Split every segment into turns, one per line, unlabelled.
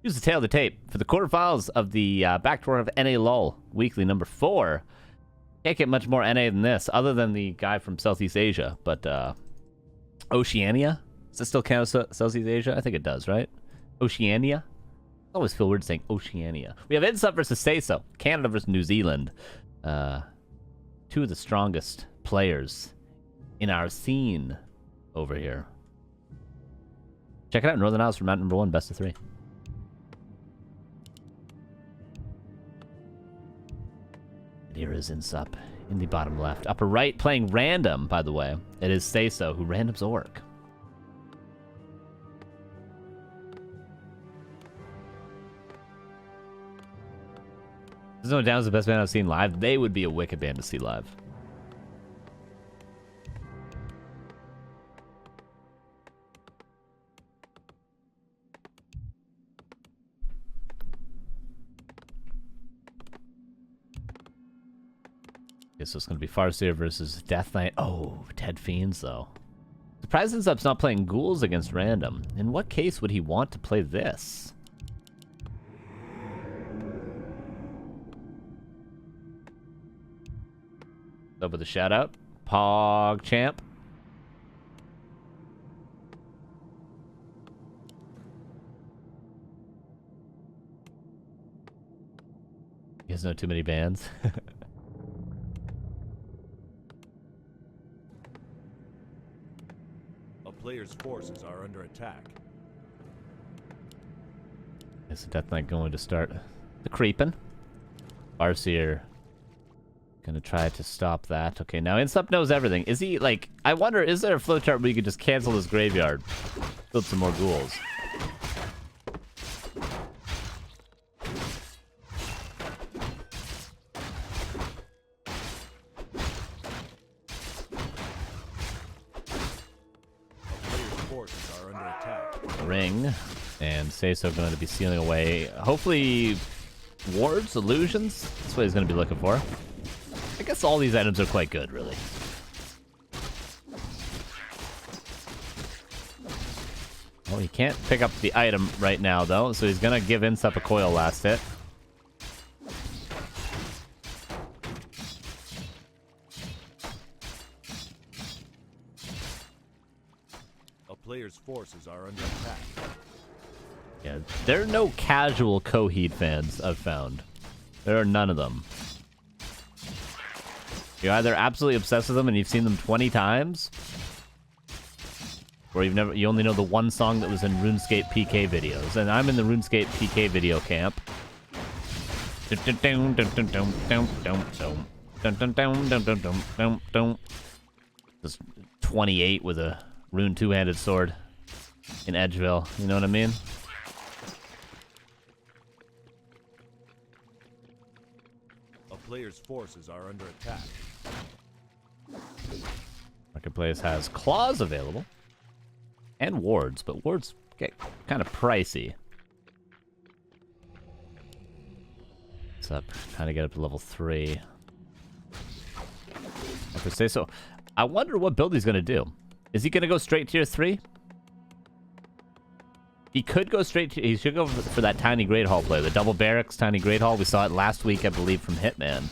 Here's the tail of the tape for the quarterfinals of the back tour of NA LUL Weekly number 4. Can't get much more NA than this, other than the guy from Southeast Asia. But Oceania? Does it still count as Southeast Asia? I think it does, right? Oceania? I always feel weird saying Oceania. We have InStep versus SaySo. Canada versus New Zealand. Two of the strongest players in our scene over here. Check it out. Northern Isles for map number 1, best of 3. And here is InStep in the bottom left. Upper right, playing random, by the way. It is SaySo, who randoms Orc. There's no doubt it's the best band I've seen live. They would be a wicked band to see live. Okay, so it's going to be Farseer versus Death Knight. Oh, Ted Fiends, though. Surprised InStep's not playing Ghouls against random. In what case would he want to play this? Up with a shout out. Pog Champ. You guys know too many bands.
A player's forces are under attack.
Is the Death Knight going to start the creeping? Farseer gonna try to stop that. Okay, now InStep knows everything. Is he, like, I wonder, is there a flowchart where you could just cancel his graveyard? Build some more ghouls. Ring. And SaySo going to be sealing away, hopefully, wards, illusions? That's what he's going to be looking for. I guess all these items are quite good, really. Well, he can't pick up the item right now, though, so he's going to give InStep a coil last hit.
A player's forces are under attack.
Yeah, there are no casual Coheed fans, I've found. There are none of them. You're either absolutely obsessed with them and you've seen them 20 times, or you only know the one song that was in RuneScape PK videos. And I'm in the RuneScape PK video camp. Just 28 with a rune two-handed sword in Edgeville. You know what I mean?
A player's forces are under attack.
Marketplace has claws available and wards, but wards get kind of pricey. What's up? Trying to get up to level 3. After SaySo, I wonder what build he's gonna do. Is he gonna go straight tier 3? He could go straight to. He should go for that tiny Great Hall play, the double barracks, tiny Great Hall. We saw it last week, I believe, from Hitman.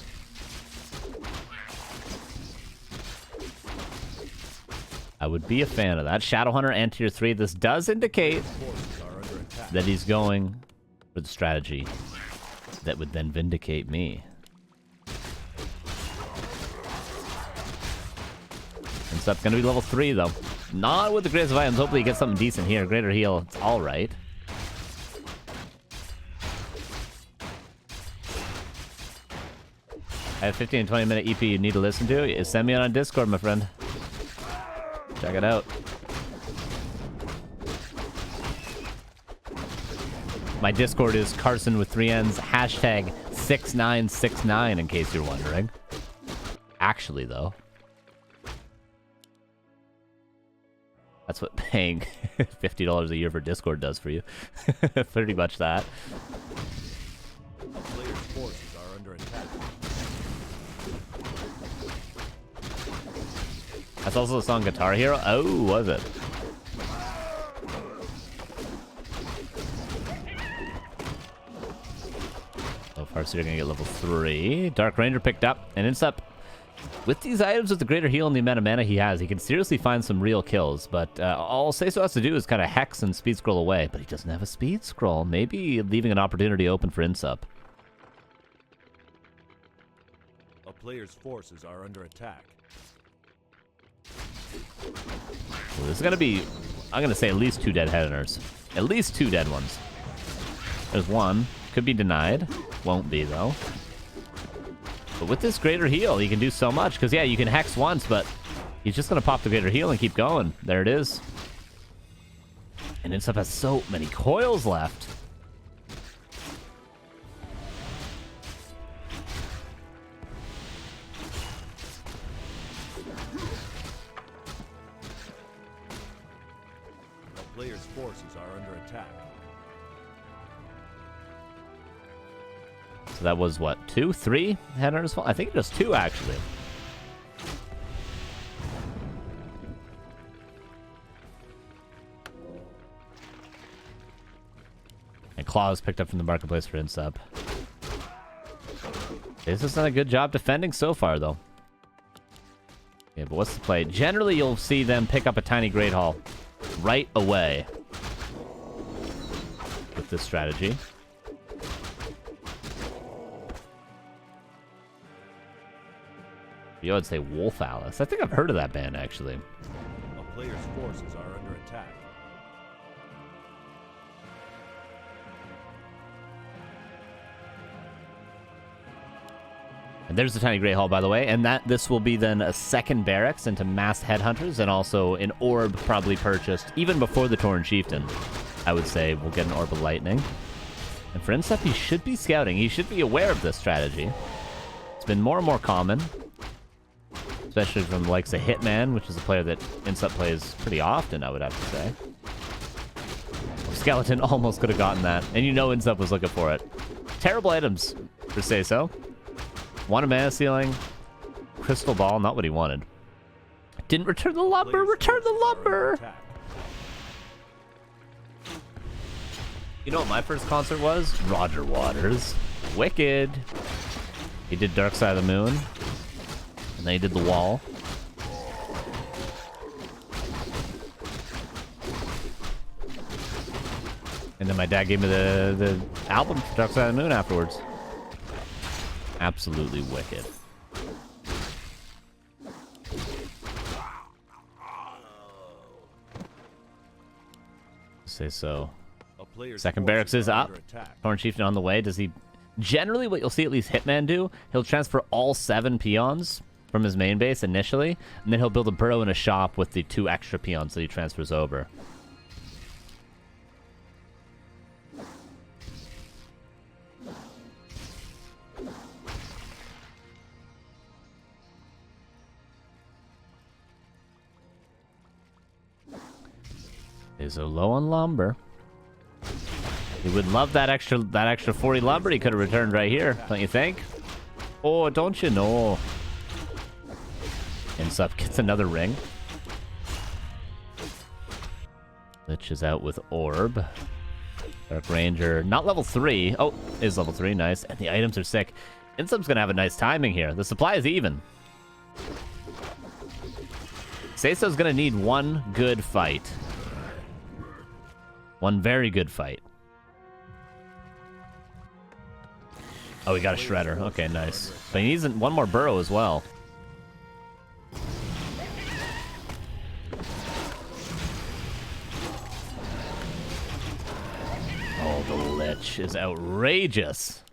I would be a fan of that. Shadowhunter and tier 3. This does indicate that he's going for the strategy that would then vindicate me. InStep's gonna be level 3 though. Not with the greatest of items. Hopefully he gets something decent here. Greater heal, it's alright. I have 15 and 20 minute EP you need to listen to. Send me on Discord, my friend. Check it out. My Discord is Carson with 3 N's, hashtag 6969 in case you're wondering. Actually, though. That's what paying $50 a year for Discord does for you. Pretty much that.
Player's forces are under attack.
That's also the song Guitar Hero? Oh, was it? CORSAIR gonna get level 3. Dark Ranger picked up, and InStep, with these items with the greater heal and the amount of mana he has, he can seriously find some real kills. But all SaySo has to do is kind of hex and speed scroll away. But he doesn't have a speed scroll. Maybe leaving an opportunity open for InStep.
A player's forces are under attack.
Well, there's gonna be, I'm gonna say, at least 2 dead headhunters. At least 2 dead ones. There's one. Could be denied. Won't be, though. But with this greater heal, he can do so much. Because, yeah, you can hex once, but he's just going to pop the greater heal and keep going. There it is. And InStep has so many coils left.
The player's forces are under attack.
So that was, what, 2? 3 headhunters? I think just 2, actually. And Claws picked up from the marketplace for InStep. This has done a good job defending so far, though. Yeah, but what's the play? Generally, you'll see them pick up a tiny Great Hall right away with this strategy. Yo, I'd say Wolf Alice. I think I've heard of that band, actually.
A player's forces are under attack.
And there's the tiny Grey Hall, by the way. And this will be then a second barracks into massed headhunters, and also an orb probably purchased even before the Tauren Chieftain. I would say we'll get an Orb of Lightning. And for InStep, he should be scouting. He should be aware of this strategy. It's been more and more common, especially from the likes of Hitman, which is a player that InStep plays pretty often, I would have to say. Skeleton almost could have gotten that, and you know InStep was looking for it. Terrible items for SaySo. Wanted mana ceiling. Crystal Ball, not what he wanted. Didn't return the lumber! Return the lumber! You know what my first concert was? Roger Waters. Wicked. He did Dark Side of the Moon. And then he did The Wall. And then my dad gave me the album, Dark Side of the Moon, afterwards. Absolutely wicked. SaySo. Second barracks is up. Tauren Chieftain on the way. Does he... Generally, what you'll see at least Hitman do, he'll transfer all 7 peons from his main base initially, and then he'll build a burrow and a shop with the 2 extra peons that he transfers over. Is low on lumber. He would love that extra 40 lumber he could have returned right here, don't you think? Oh, don't you know? InStep gets another ring. Lich is out with Orb. Dark Ranger, not level 3. Oh, is level 3, nice. And the items are sick. InStep's gonna have a nice timing here. The supply is even. SaySo's gonna need one good fight. One very good fight. Oh, he got a Shredder. Okay, nice. But he needs one more burrow as well. Oh, the Lich is outrageous.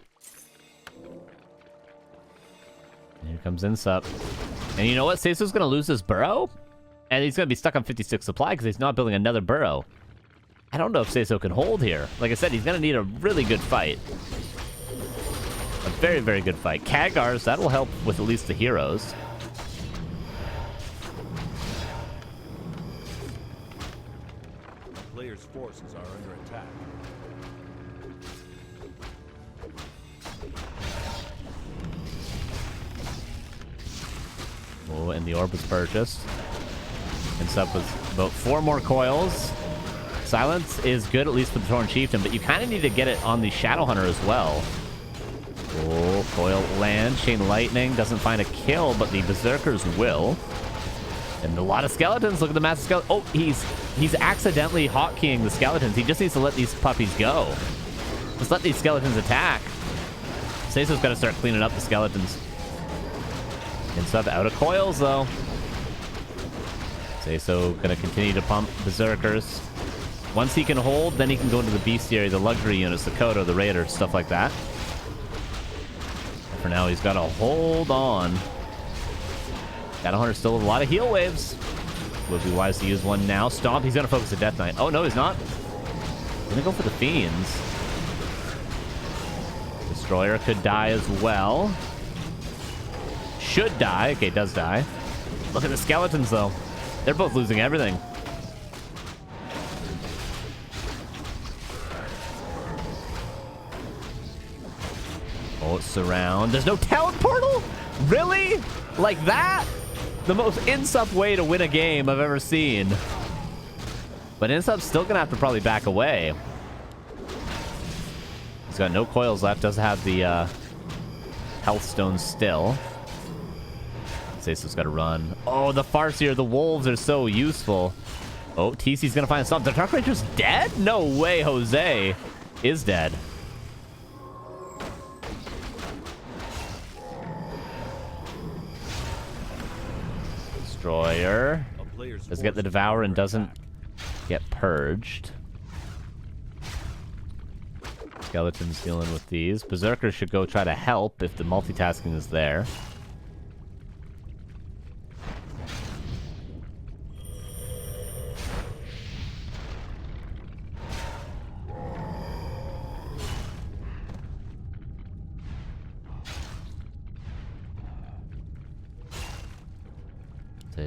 And here comes InStep. And you know what? SaySo's going to lose his burrow? And he's going to be stuck on 56 supply because he's not building another burrow. I don't know if SaySo can hold here. Like I said, he's going to need a really good fight. A very, very good fight. Khagars, that will help with at least the heroes.
The player's forces are under attack.
Oh, and the orb was purchased. InStep with about 4 more coils. Silence is good, at least for the Tauren Chieftain, but you kind of need to get it on the Shadow Hunter as well. Oh, coil land. Chain lightning doesn't find a kill, but the berserkers will. And a lot of skeletons. Look at the massive skeleton. Oh, he's accidentally hotkeying the skeletons. He just needs to let these puppies go. Just let these skeletons attack. SaySo's got to start cleaning up the skeletons. InStep out of coils, though. SaySo gonna continue to pump berserkers. Once he can hold, then he can go into the bestiary, the luxury units, the Kodo, the Raider, stuff like that. For now, he's got to hold on. Shadow Hunter's still with a lot of heal waves. Would be wise to use one now. Stomp, he's going to focus a Death Knight. Oh, no, he's not. He's going to go for the Fiends. Destroyer could die as well. Should die. Okay, does die. Look at the skeletons, though. They're both losing everything. Oh, surround. There's no talent portal? Really? Like that? The most InSup way to win a game I've ever seen. But InSup's still going to have to probably back away. He's got no coils left. Does have the health stone still. SaySo's got to run. Oh, the Farseer, the wolves are so useful. Oh, TC's going to find something. The Dark Ranger's dead? No way, Jose is dead. Destroyer does get the Devour and doesn't get purged. Skeletons dealing with these. Berserkers should go try to help if the multitasking is there.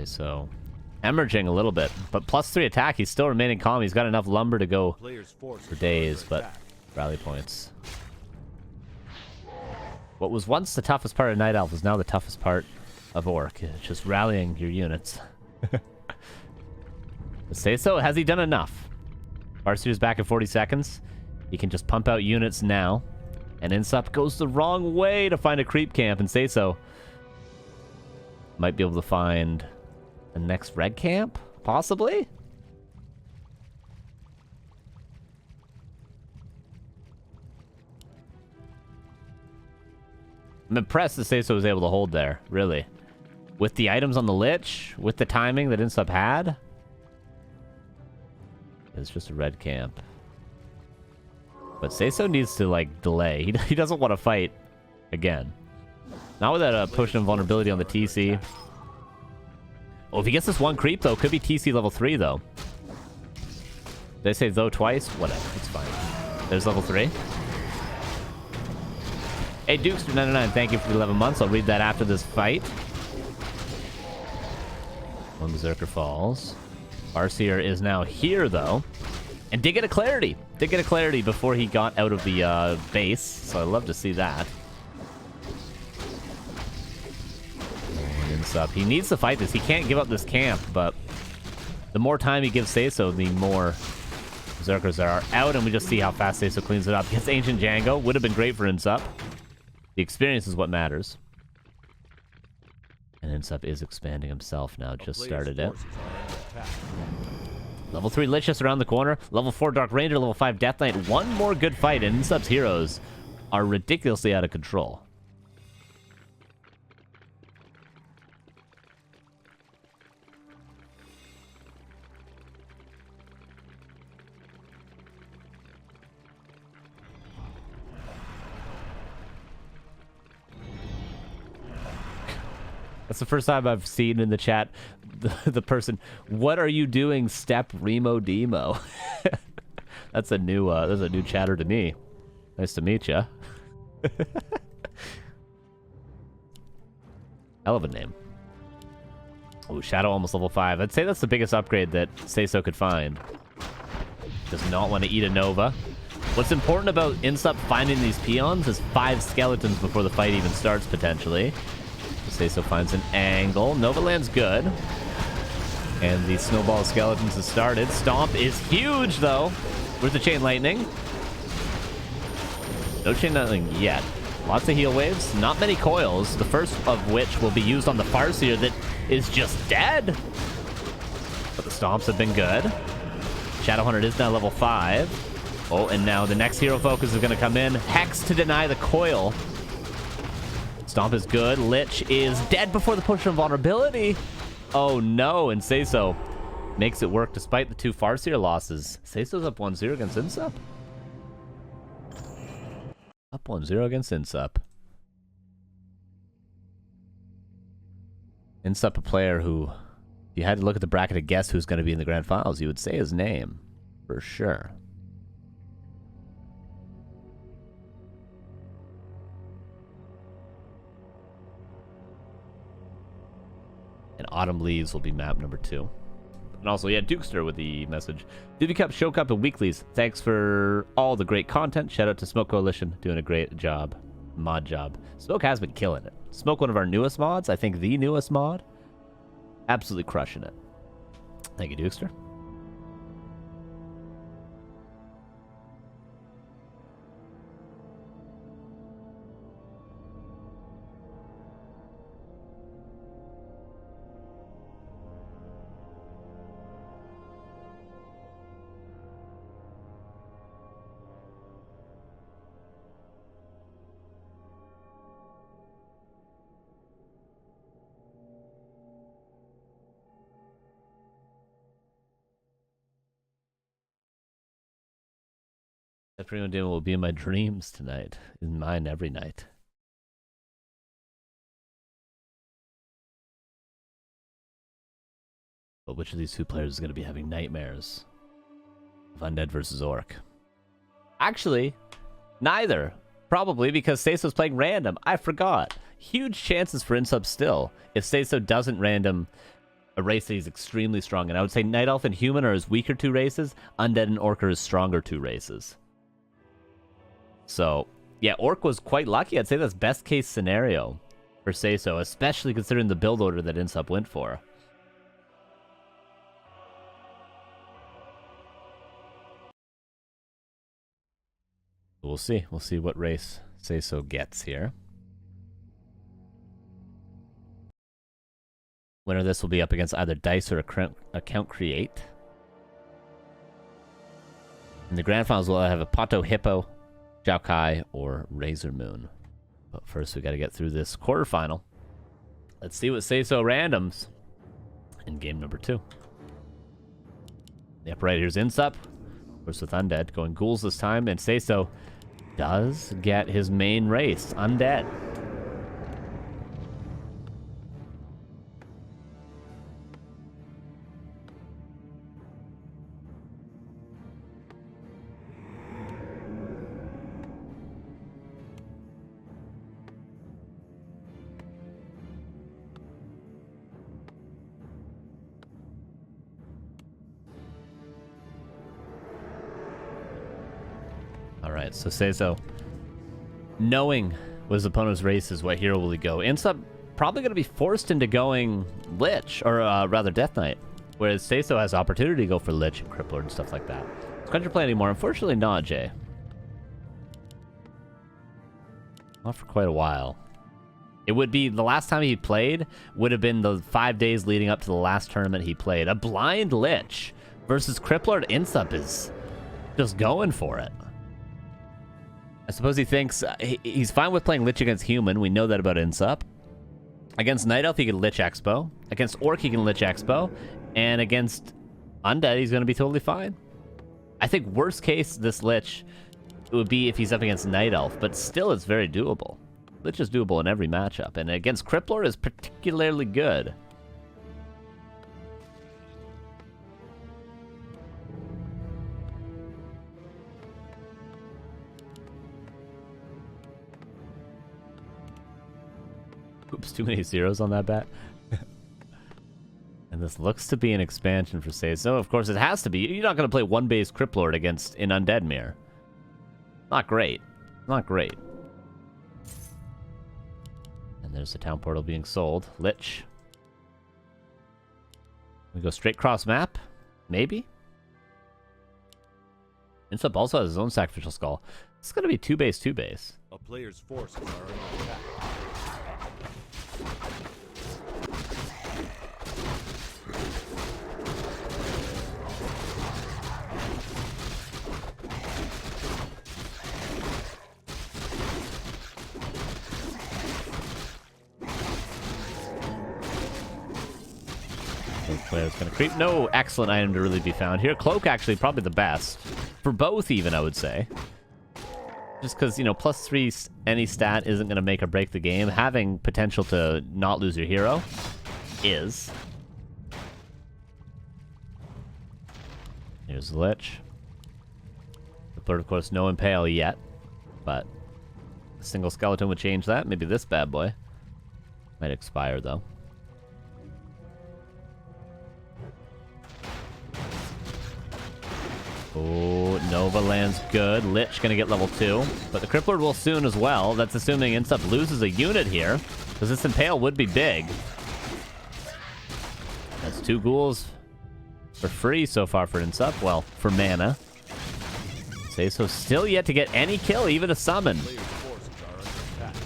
So emerging a little bit, but +3 attack. He's still remaining calm. He's got enough lumber to go for days, but rally points. What was once the toughest part of Night Elf is now the toughest part of Orc. It's just rallying your units. SaySo, has he done enough? Farseer's back in 40 seconds. He can just pump out units now. And InSup goes the wrong way to find a creep camp, and SaySo might be able to find the next red camp, possibly? I'm impressed that SaySo was able to hold there, really. With the items on the Lich, with the timing that InSup had. It's just a red camp. But SaySo needs to, like, delay. He doesn't want to fight again. Not with that potion of vulnerability on the TC. Oh, if he gets this one creep, though, could be TC level 3, though. Did I say though twice? Whatever, it's fine. There's level 3. Hey, Dukes99, thank you for the 11 months. I'll read that after this fight. One Berserker falls. Farseer is now here, though. And did get a clarity. Did get a clarity before he got out of the base, so I'd love to see that. Up. He needs to fight this. He can't give up this camp, but the more time he gives SaySo, the more Berserkers are out, and we just see how fast SaySo cleans it up. Gets Ancient Django. Would have been great for InSup. The experience is what matters. And InSup is expanding himself now. Just started it. Level 3 Lich just around the corner. Level 4 Dark Ranger. Level 5 Death Knight. One more good fight, and InSup's heroes are ridiculously out of control. That's the first time I've seen in the chat the person, what are you doing, Step Remo Demo? That's a new chatter to me. Nice to meet ya. Hell of a name. Oh, Shadow almost level 5. I'd say that's the biggest upgrade that SaySo could find. Does not want to eat a Nova. What's important about InSup finding these peons is 5 skeletons before the fight even starts, potentially. SaySo finds an angle. Nova lands good. And the snowball skeletons has started. Stomp is huge, though. Where's the chain lightning? No chain lightning yet. Lots of heal waves, not many coils, the first of which will be used on the Farseer that is just dead. But the stomps have been good. Shadowhunter is now level 5. Oh, and now the next hero focus is going to come in. Hex to deny the coil. Stomp is good. Lich is dead before the push of vulnerability. Oh no, and SaySo makes it work despite the 2 Farseer losses. SaySo's up 1-0 against InSup. Up 1-0 against InSup. InSup, a player who, if you had to look at the bracket and guess who's going to be in the grand finals, you would say his name, for sure. And Autumn Leaves will be map number 2. And also, yeah, Dukester with the message. Divvy Cup, Show Cup, and Weeklies. Thanks for all the great content. Shout out to Smoke Coalition, doing a great job. Mod job. Smoke has been killing it. Smoke, one of our newest mods. I think the newest mod. Absolutely crushing it. Thank you, Dukester. That Primo Demo will be in my dreams tonight. In mine every night. But which of these 2 players is going to be having nightmares of Undead versus Orc? Actually, neither. Probably because SaySo's playing random. I forgot. Huge chances for InSub still. If SaySo doesn't random a race that he's extremely strong in. I would say Night Elf and Human are his weaker 2 races. Undead and Orc are his stronger 2 races. So, yeah, Orc was quite lucky. I'd say that's best case scenario for SaySo, especially considering the build order that InSup went for. We'll see. We'll see what race SaySo gets here. Winner of this will be up against either Dice or Account Create. In the grand finals, we'll have a Pato Hippo, Xiaokai, or Razor Moon. But first, we got to get through this quarterfinal. Let's see what SaySo randoms in game number 2. The upper right here's InSup. Of course, with Undead going ghouls this time, and SaySo does get his main race, Undead. Alright, so SaySo, knowing what his opponent's race is, what hero will he go? InSup probably going to be forced into going Lich, or rather Death Knight, whereas SaySo has opportunity to go for Lich and Crippler and stuff like that. Is Quencher playing anymore? Unfortunately not, Jay. Not for quite a while. It would be, the last time he played would have been the 5 days leading up to the last tournament he played. A blind Lich versus Crippler. InSup is just going for it. I suppose he thinks he's fine with playing Lich against Human. We know that about InSup. Against Night Elf, he can Lich Expo. Against Orc, he can Lich Expo. And against Undead, he's going to be totally fine. I think worst case, this Lich, it would be if he's up against Night Elf. But still, it's very doable. Lich is doable in every matchup. And against Crippler is particularly good. Oops, too many zeros on that bet. And this looks to be an expansion for SaySo. Of course, it has to be. You're not going to play one-base Cripplord against an Undead Mirror. Not great. Not great. And there's the town portal being sold. Lich. We go straight cross map? Maybe? InSup also has his own sacrificial skull. It's gonna be 2-base, 2-base.
A player's forces are under attack.
Player's gonna creep. No excellent item to really be found here. Cloak actually probably the best. For both even, I would say. Just because, you know, +3 any stat isn't gonna make or break the game. Having potential to not lose your hero is. Here's the Lich. The third, of course, no Impale yet. But a single skeleton would change that. Maybe this bad boy. Might expire, though. Oh, Nova lands good. Lich gonna get level 2. But the Crippler will soon as well. That's assuming InStep loses a unit here. Because this Impale would be big. That's 2 ghouls for free so far for InStep. Well, for mana. SaySo still yet to get any kill, even a summon.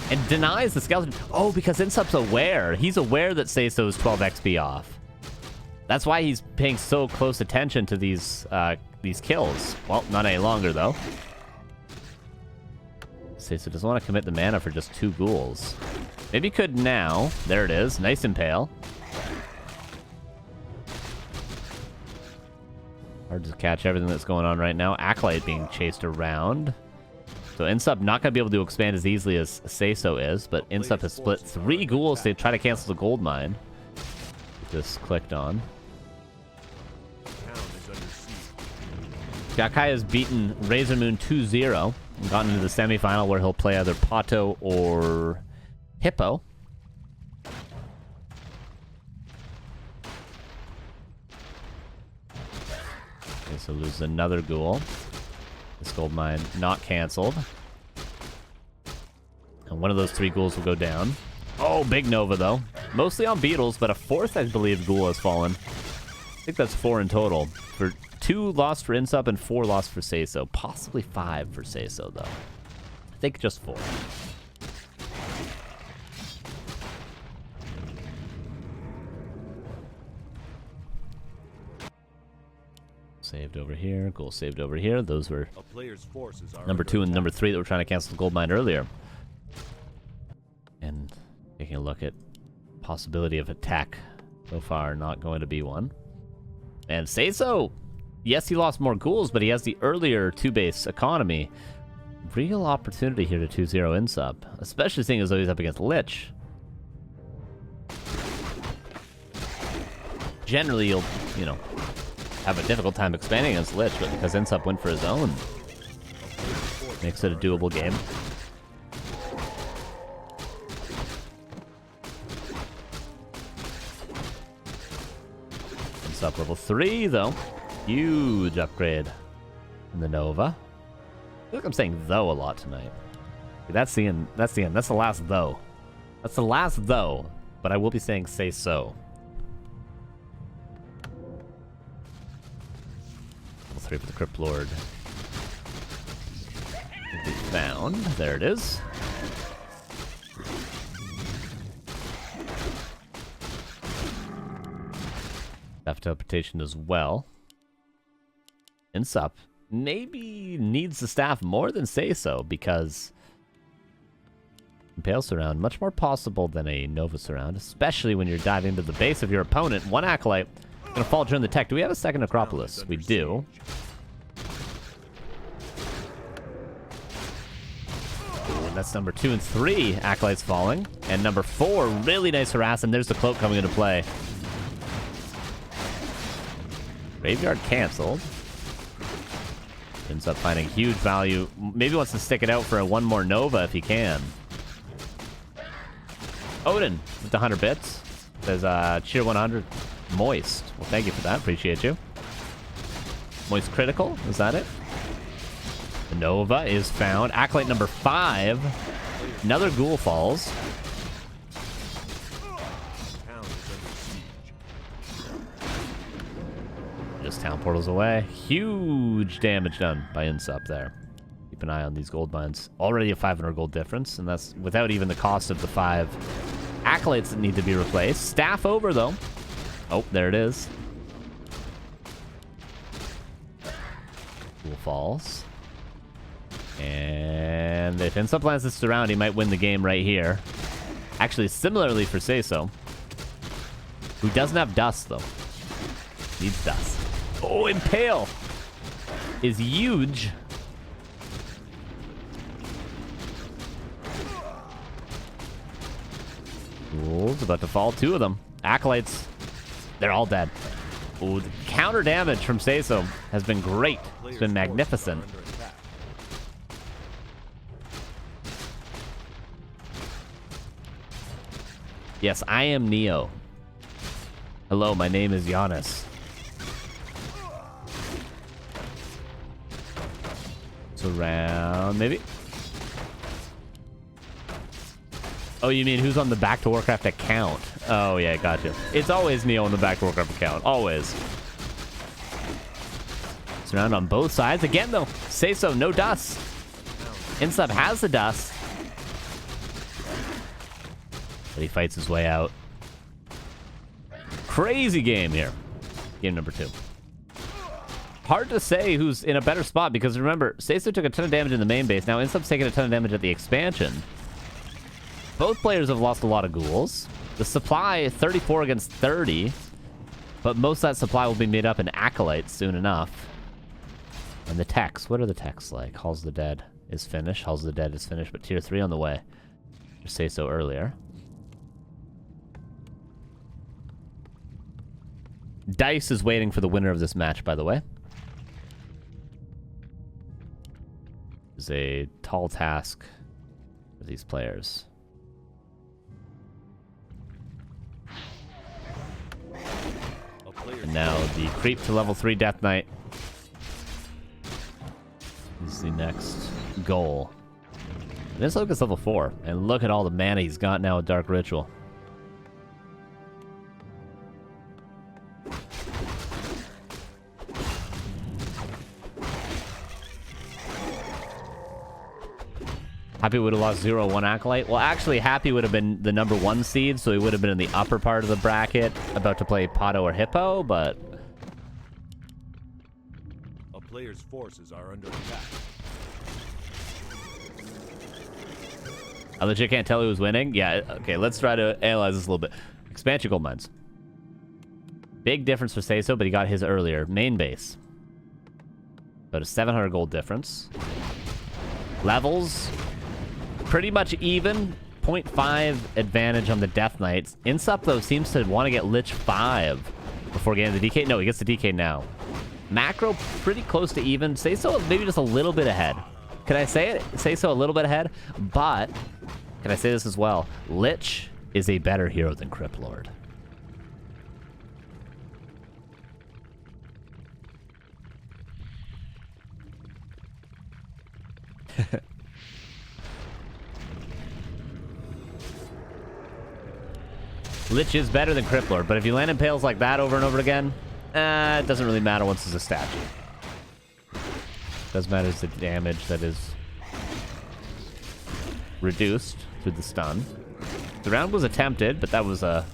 And denies the skeleton. Oh, because InStep's aware. He's aware that SaySo is 12 XP off. That's why he's paying so close attention to these kills. Well, not any longer, though. SaySo doesn't want to commit the mana for just 2 ghouls. Maybe he could now. There it is. Nice Impale. Hard to catch everything that's going on right now. Acolyte being chased around. So InStep not going to be able to expand as easily as SaySo is, but InStep has split 3 ghouls to try to cancel the gold mine. Just clicked on. Gakai has beaten Razor Moon 2-0 and gotten into the semifinal where he'll play either Pato or Hippo. Okay, so loses another ghoul. This gold mine not canceled. And one of those 3 ghouls will go down. Oh, big Nova though. Mostly on beetles, but a 4th, I believe, ghoul has fallen. I think that's 4 in total. For 2 lost for InStep and 4 lost for SaySo. Possibly 5 for SaySo, though. I think just 4. Saved over here. Goal saved over here. Those were number 2 and number 3 that were trying to cancel the gold mine earlier. And taking a look at possibility of attack. So far, not going to be one. And SaySo, yes, he lost more ghouls, but he has the earlier 2-base economy. Real opportunity here to 2-0 InStep, especially seeing as though he's up against Lich. Generally, you'll, you know, have a difficult time expanding against Lich, but because InStep went for his own, makes it a doable game. InStep level 3, though. Huge upgrade in the Nova. I feel like I'm saying though a lot tonight. That's the end. That's the end. That's the last though. That's the last though. But I will be saying SaySo. Level 3 for the Crypt Lord. Will be found. There it is. Theft teleportation as well. InStep maybe needs the staff more than SaySo because Impale Surround much more possible than a Nova Surround, especially when you're diving into the base of your opponent. One Acolyte gonna fall during the tech. Do we have a second Acropolis? We do. Ooh, and that's number 2 and 3 Acolytes falling, and number 4 really nice Harassment. There's the cloak coming into play. Graveyard canceled. Ends up finding huge value. Maybe wants to stick it out for a 1 more Nova if he can. Odin with the 100 bits. Says, cheer 100. Moist. Well, thank you for that. Appreciate you. Moist critical. Is that it? The Nova is found. Acolyte number 5. Another ghoul falls. Just town portals away. Huge damage done by InStep there. keep an eye on these gold mines. Already a 500 gold difference, and that's without even the cost of the 5 acolytes that need to be replaced. Staff over, though. Oh, there it is. Cool Falls. And if InStep lands this around, he might win the game right here. Actually, similarly for SaySo, who doesn't have dust, though. Needs dust. Oh, Impale is huge. Ghouls about to fall. 2 of them. Acolytes. They're all dead. Oh, the counter damage from SaySo has been great. It's been magnificent. Yes, I am Neo. Hello, my name is Giannis. It's around, maybe? Oh, you mean who's on the Back to Warcraft account? Oh, yeah, gotcha. It's always Neo on the Back to Warcraft account. Always. Surround on both sides. Again, though, SaySo, no dust. InStep has the dust. But he fights his way out. Crazy game here. Game number 2. Hard to say who's in a better spot because remember, SaySo took a ton of damage in the main base. Now InStep's taking a ton of damage at the expansion. Both players have lost a lot of ghouls. The supply, 34 against 30. But most of that supply will be made up in acolytes soon enough. And the techs, what are the techs like? Halls of the Dead is finished. Halls of the Dead is finished, but tier 3 on the way. Just SaySo earlier. Dice is waiting for the winner of this match, by the way. It's a tall task for these players. And now the creep to level 3 Death Knight is the next goal. And this look is level 4, and look at all the mana he's got now with Dark Ritual. Happy would have lost 0-1 Acolyte. Well, actually, Happy would have been the number 1 seed, so he would have been in the upper part of the bracket, about to play Pato or Hippo, but...
A player's forces are under attack.
I legit can't tell who's winning? Yeah, okay, let's try to analyze this a little bit. Expansion gold mines. Big difference for SaySo, but he got his earlier. Main base. About a 700 gold difference. Levels... pretty much even. 0.5 advantage on the Death Knights. InStep, though, seems to want to get Lich 5 before getting the DK. No, he gets the DK now. Macro, pretty close to even. SaySo, maybe just a little bit ahead. Can I say it? SaySo a little bit ahead, but can I say this as well? Lich is a better hero than Crypt Lord. Lich is better than Crypt Lord, but if you land Impales like that over and over again, it doesn't really matter once it's a statue. Does matter is the damage that is reduced through the stun. The round was attempted, but that was a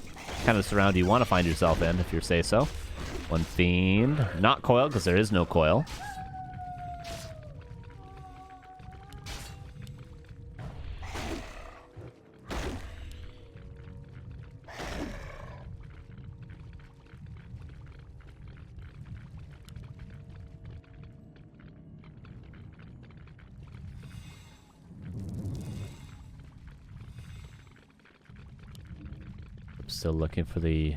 kind of surround you want to find yourself in if you're SaySo. 1 Fiend. Not coil, because there is no coil. Still looking for the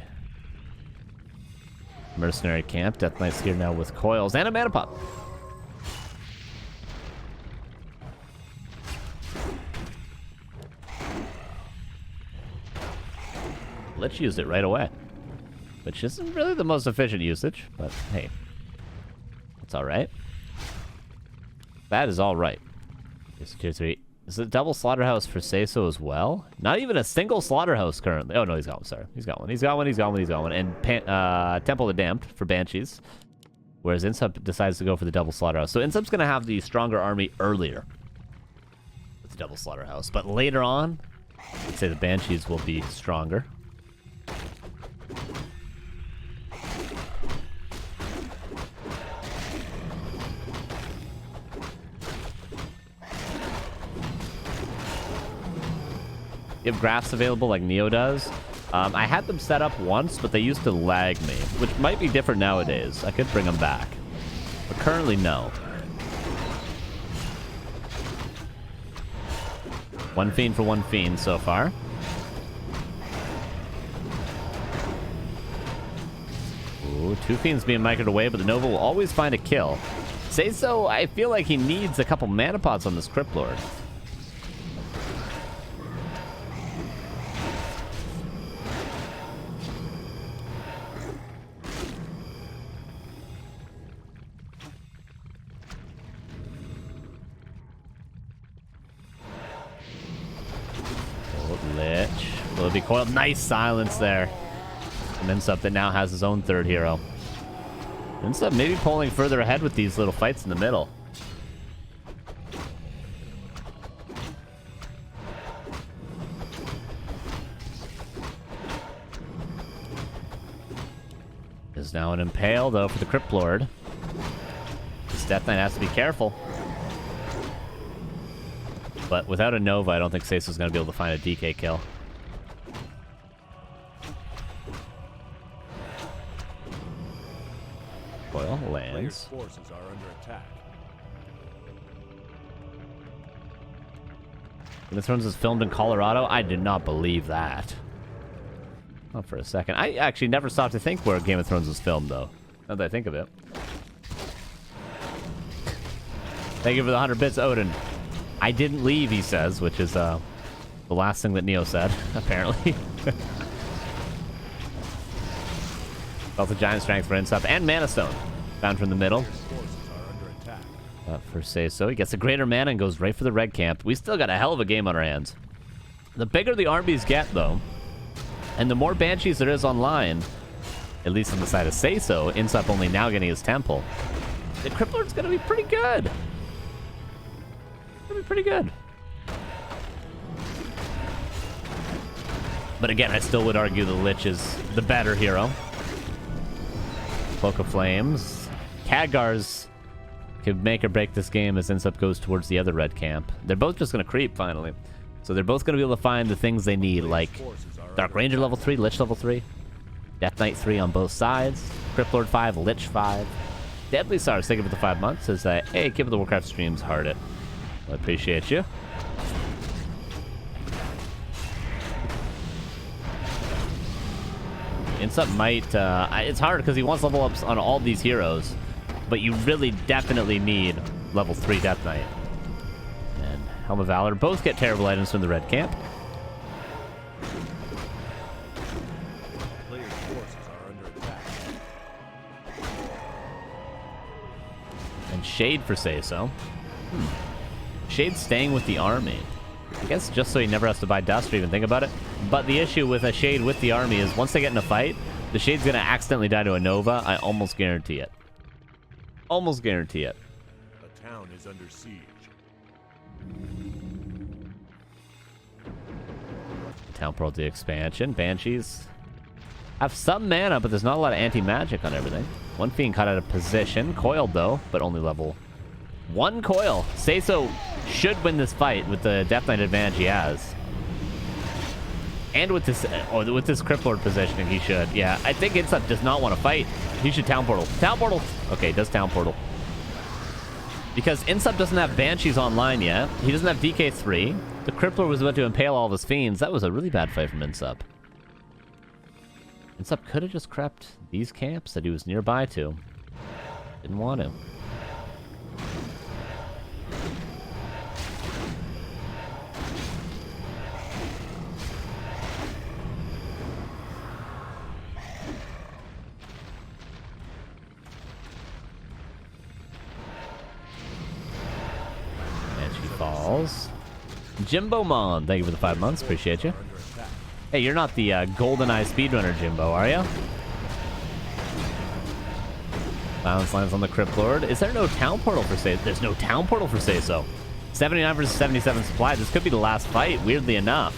mercenary camp. Death Knight's here now with coils and a mana pop. Let's use it right away, which isn't really the most efficient usage, but hey, it's all right. That is all right. It's tier 3. Is it a double slaughterhouse for SaySo as well? Not even a single slaughterhouse currently. Oh, no, he's got one. Sorry. He's got one. He's got one. He's got one. He's got one. And Temple of the Damned for Banshees. Whereas InSup decides to go for the double slaughterhouse. So InSup's going to have the stronger army earlier with the double slaughterhouse. But later on, I'd say the Banshees will be stronger. You have graphs available like Neo does. I had them set up once, but they used to lag me, which might be different nowadays. I could bring them back. But currently, no. One fiend for one fiend so far. Ooh, two fiends being microed away, but the Nova will always find a kill. SaySo, I feel like he needs a couple mana pots on this Crypt Lord. Will it be coiled? Nice silence there. And InSup that now has his own third hero. InSup maybe pulling further ahead with these little fights in the middle. There's now an Impale, though, for the Crypt Lord. This Death Knight has to be careful. But without a Nova, I don't think SaySo's going to be able to find a DK kill. Coil lands.
Forces are under attack.
Game of Thrones was filmed in Colorado? I did not believe that. Not for a second. I actually never stopped to think where Game of Thrones was filmed, though. Now that I think of it. Thank you for the 100 bits, Odin. I didn't leave, he says, which is the last thing that Neo said, apparently. Also giant strength for InSup and Mana Stone. Found from the middle. For SaySo, he gets a greater mana and goes right for the red camp. We still got a hell of a game on our hands. The bigger the armies get, though, and the more Banshees there is online, at least on the side of SaySo, InSup only now getting his temple, the Crypt Lord's gonna be pretty good. Gonna be pretty good. But again, I still would argue the Lich is the better hero. Cloak of Flames. Khadgar's could make or break this game as InSup goes towards the other red camp. They're both just going to creep, finally. So they're both going to be able to find the things they need, like Dark Ranger level 3, Lich level 3, Death Knight 3 on both sides, Crypt Lord 5, Lich 5. Deadly Stars, thank you for the 5 months, says that, hey, keep the Warcraft streams, heart it. I appreciate you. InSup might, it's hard because he wants level ups on all these heroes, but you really definitely need level 3 Death Knight. And Helm of Valor both get terrible items from the red camp.
Players' forces are under attack.
And Shade for SaySo. Shade's staying with the army. I guess just so he never has to buy dust or even think about it. But the issue with a Shade with the army is once they get in a fight, the Shade's going to accidentally die to a Nova. I almost guarantee it. Almost guarantee it.
The town is under siege.
Town Pearl the expansion. Banshees have some mana, but there's not a lot of anti-magic on everything. One Fiend caught out of position. Coiled, though, but only level 1 coil. SaySo should win this fight with the Death Knight advantage he has. And with this Crypt Lord positioning, he should. Yeah, I think InSup does not want to fight. He should Town Portal. Town Portal! Okay, does Town Portal. Because InSup doesn't have Banshees online yet. He doesn't have DK3. The Crypt Lord was about to impale all of his fiends. That was a really bad fight from InSup. InSup could have just crept these camps that he was nearby to. Didn't want to. Falls. Jimbo Mon, thank you for the 5 months. Appreciate you. Hey, you're not the GoldenEye speedrunner Jimbo, are you? Balance lands on the Crypt Lord. Is there no town portal for SaySo? There's no town portal for SaySo. 79 versus 77 supply. This could be the last fight, weirdly enough.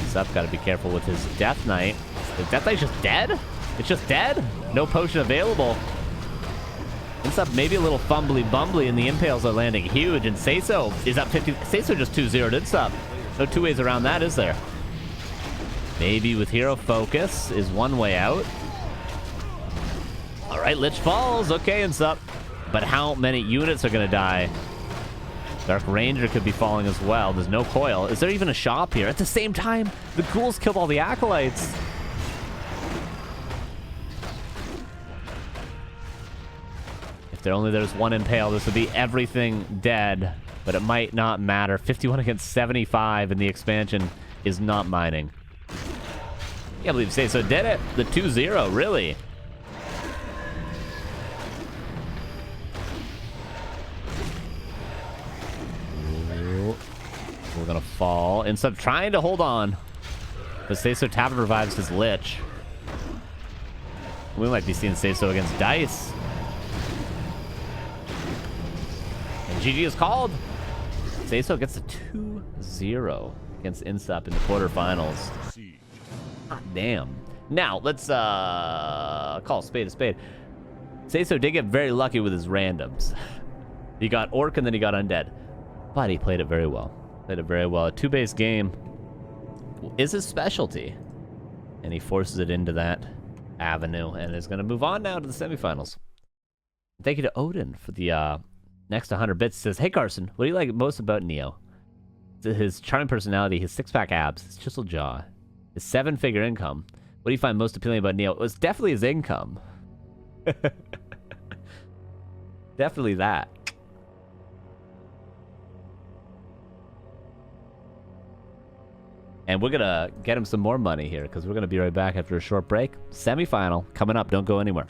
He's up, got to be careful with his Death Knight. The Death Knight's just dead? It's just dead? No potion available. InStep maybe a little fumbly-bumbly, and the Impales are landing huge, and SaySo is up 50. SaySo just 2-0'd InStep. No two ways around that, is there? Maybe with Hero Focus is one way out. All right, Lich falls. Okay, InStep. But how many units are going to die? Dark Ranger could be falling as well. There's no coil. Is there even a shop here? At the same time, the ghouls killed all the acolytes. If there's one Impale, this would be everything dead. But it might not matter. 51 against 75 in the expansion is not mining. I can't believe SaySo did it. The 2-0, really. We're gonna fall. InStep trying to hold on. But SaySo Tavern revives his Lich. We might be seeing SaySo against Dice. And GG is called. SaySo gets a 2-0 against InStep in the quarterfinals. God damn. Now, let's call a spade a spade. SaySo did get very lucky with his randoms. He got Orc and then he got Undead. But he played it very well. Played it very well. A 2-base game is his specialty. And he forces it into that avenue and is going to move on now to the semifinals. Thank you to Odin for the next 100 bits. He says, hey Carson, what do you like most about Neo? His charming personality, his six-pack abs, his chiseled jaw, his 7-figure income. What do you find most appealing about Neo? It was definitely his income. Definitely that. And we're going to get him some more money here because we're going to be right back after a short break. Semi-final coming up. Don't go anywhere.